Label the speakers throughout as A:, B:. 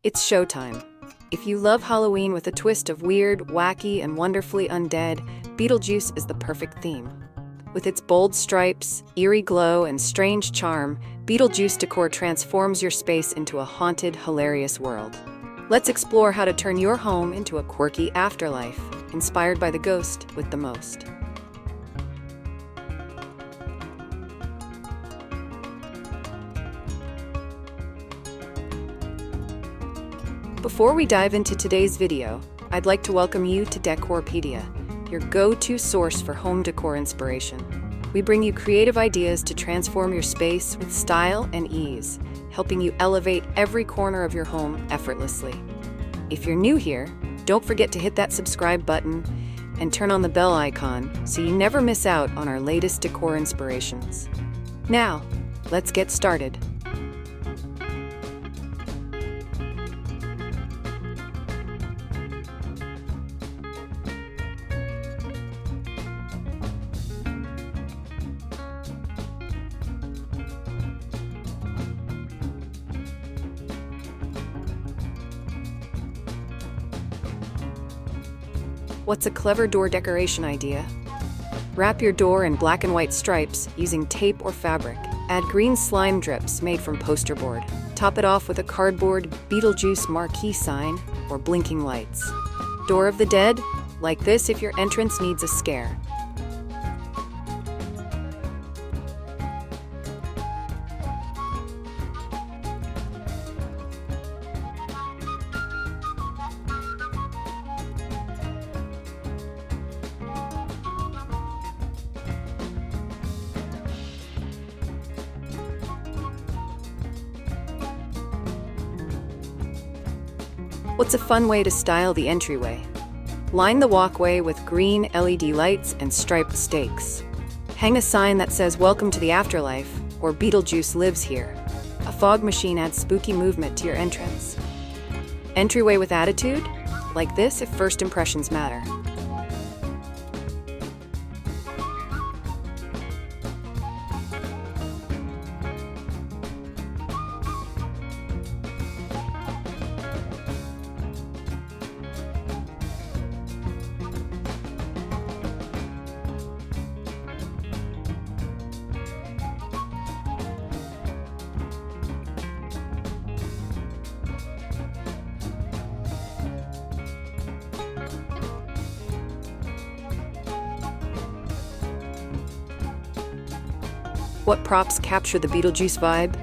A: It's showtime. If you love Halloween with a twist of weird, wacky, and wonderfully undead, Beetlejuice is the perfect theme. With its bold stripes, eerie glow, and strange charm, Beetlejuice Decor transforms your space into a haunted, hilarious world. Let's explore how to turn your home into a quirky afterlife, inspired by the ghost with the most. Before we dive into today's video, I'd like to welcome you to Decorpediya, your go-to source for home decor inspiration. We bring you creative ideas to transform your space with style and ease, helping you elevate every corner of your home effortlessly. If you're new here, don't forget to hit that subscribe button and turn on the bell icon so you never miss out on our latest decor inspirations. Now, let's get started. What's a clever door decoration idea? Wrap your door in black and white stripes using tape or fabric. Add green slime drips made from poster board. Top it off with a cardboard Beetlejuice marquee sign or blinking lights. Door of the Dead? Like this if your entrance needs a scare. What's a fun way to style the entryway? Line the walkway with green LED lights and striped stakes. Hang a sign that says "Welcome to the Afterlife" or "Beetlejuice lives here." A fog machine adds spooky movement to your entrance. Entryway with attitude? Like this if first impressions matter. What props capture the Beetlejuice vibe?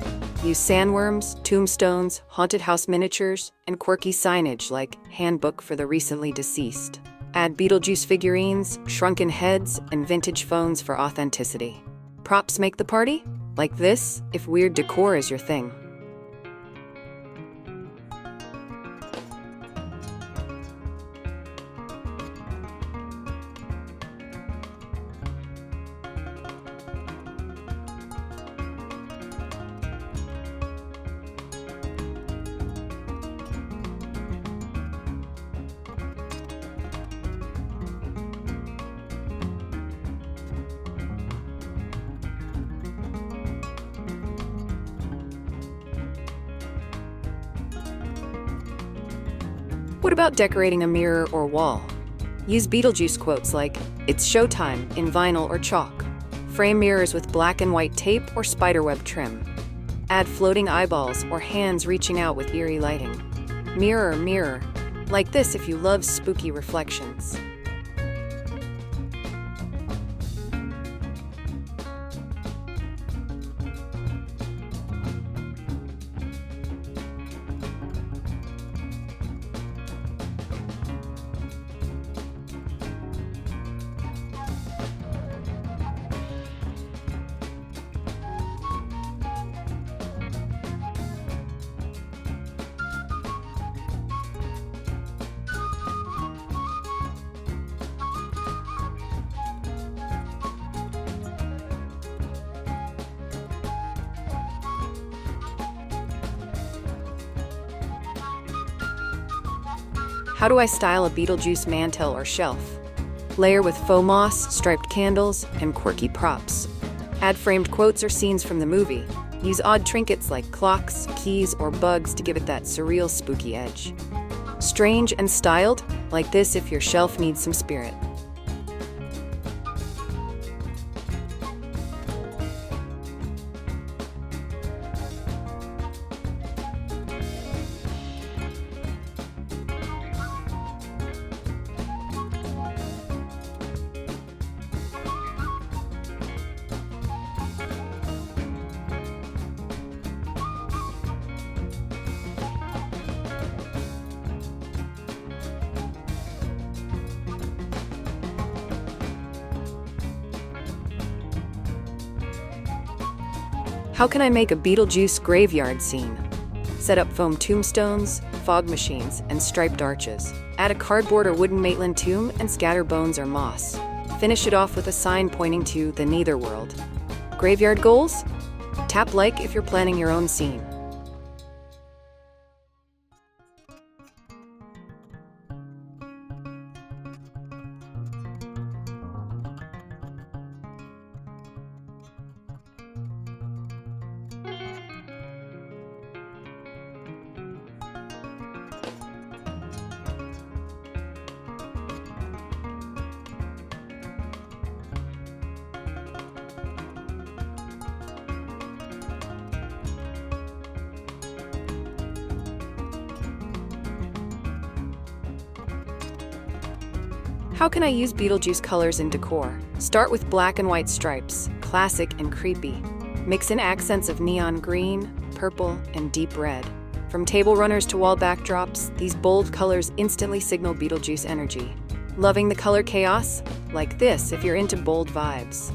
A: Use sandworms, tombstones, haunted house miniatures, and quirky signage like "Handbook for the Recently Deceased." Add Beetlejuice figurines, shrunken heads, and vintage phones for authenticity. Props make the party? Like this, if weird decor is your thing. What about decorating a mirror or wall? Use Beetlejuice quotes like "It's showtime" in vinyl or chalk. Frame mirrors with black and white tape or spiderweb trim. Add floating eyeballs or hands reaching out with eerie lighting. Mirror, mirror. Like this if you love spooky reflections. How do I style a Beetlejuice mantel or shelf? Layer with faux moss, striped candles, and quirky props. Add framed quotes or scenes from the movie. Use odd trinkets like clocks, keys, or bugs to give it that surreal, spooky edge. Strange and styled, like this if your shelf needs some spirit. How can I make a Beetlejuice graveyard scene? Set up foam tombstones, fog machines, and striped arches. Add a cardboard or wooden Meland tomb and scatter bones or moss. Finish it off with a sign pointing to the Netherworld. Graveyard goals? Tap like if you're planning your own scene. How can I use Beetlejuice colors in decor? Start with black and white stripes, classic and creepy. Mix in accents of neon green, purple, and deep red. From table runners to wall backdrops, these bold colors instantly signal Beetlejuice energy. Loving the color chaos? Like this if you're into bold vibes.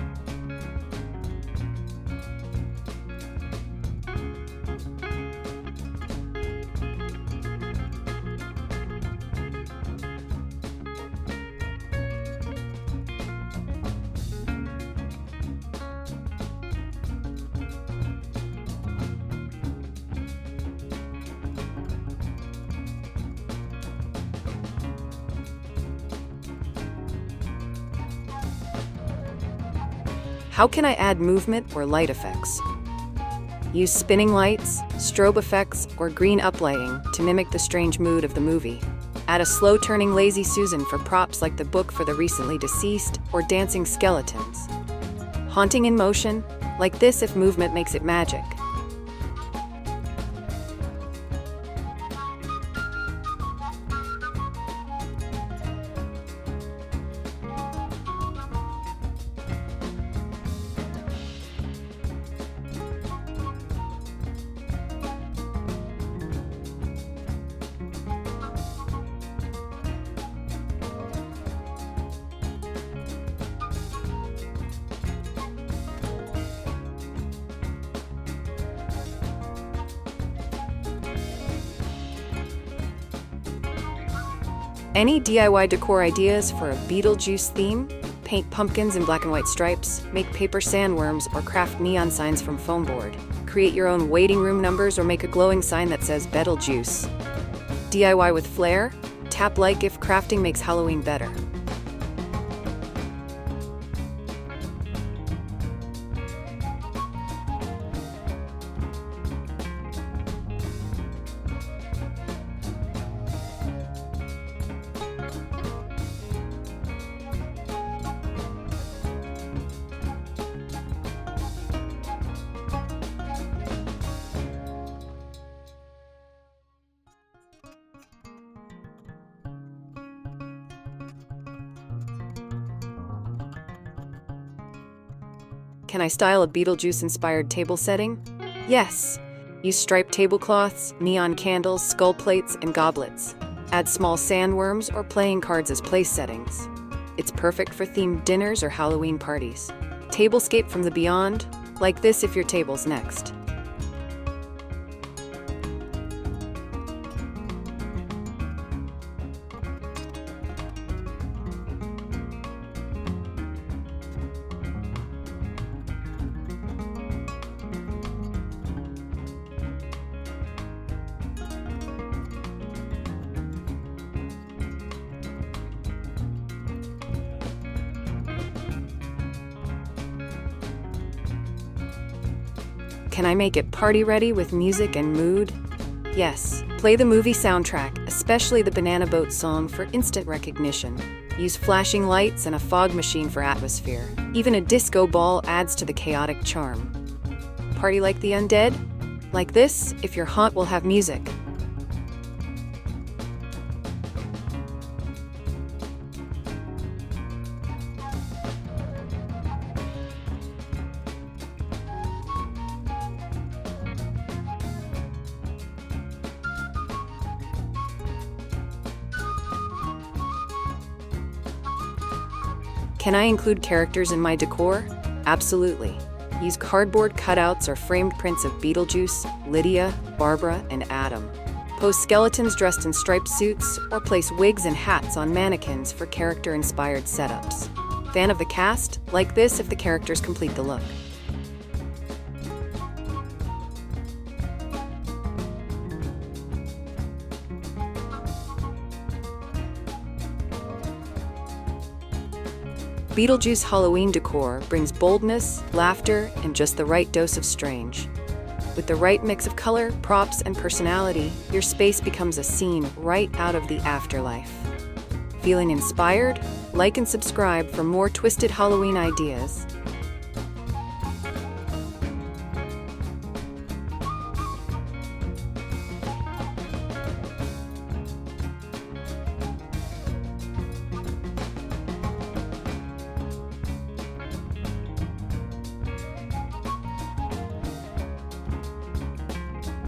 A: How can I add movement or light effects? Use spinning lights, strobe effects, or green uplighting to mimic the strange mood of the movie. Add a slow-turning Lazy Susan for props like the book for the recently deceased or dancing skeletons. Haunting in motion, like this if movement makes it magic. Any DIY decor ideas for a Beetlejuice theme? Paint pumpkins in black and white stripes, make paper sandworms, or craft neon signs from foam board. Create your own waiting room numbers or make a glowing sign that says Beetlejuice. DIY with flair? Tap like if crafting makes Halloween better. Can I style a Beetlejuice-inspired table setting? Yes! Use striped tablecloths, neon candles, skull plates, and goblets. Add small sandworms or playing cards as place settings. It's perfect for themed dinners or Halloween parties. Tablescape from the beyond, like this if your table's next. Can Can I make it party ready with music and mood? Yes, play the movie soundtrack, especially the Banana Boat song for instant recognition. Use flashing lights and a fog machine for atmosphere. Even a disco ball adds to the chaotic charm. Party like the undead? Like this, if your haunt will have music. Can I include characters in my decor? Absolutely. Use cardboard cutouts or framed prints of Beetlejuice, Lydia, Barbara, and Adam. Pose skeletons dressed in striped suits, or place wigs and hats on mannequins for character-inspired setups. Fan of the cast? Like this if the characters complete the look. Beetlejuice Halloween decor brings boldness, laughter, and just the right dose of strange. With the right mix of color, props, and personality, your space becomes a scene right out of the afterlife. Feeling inspired? Like and subscribe for more twisted Halloween ideas.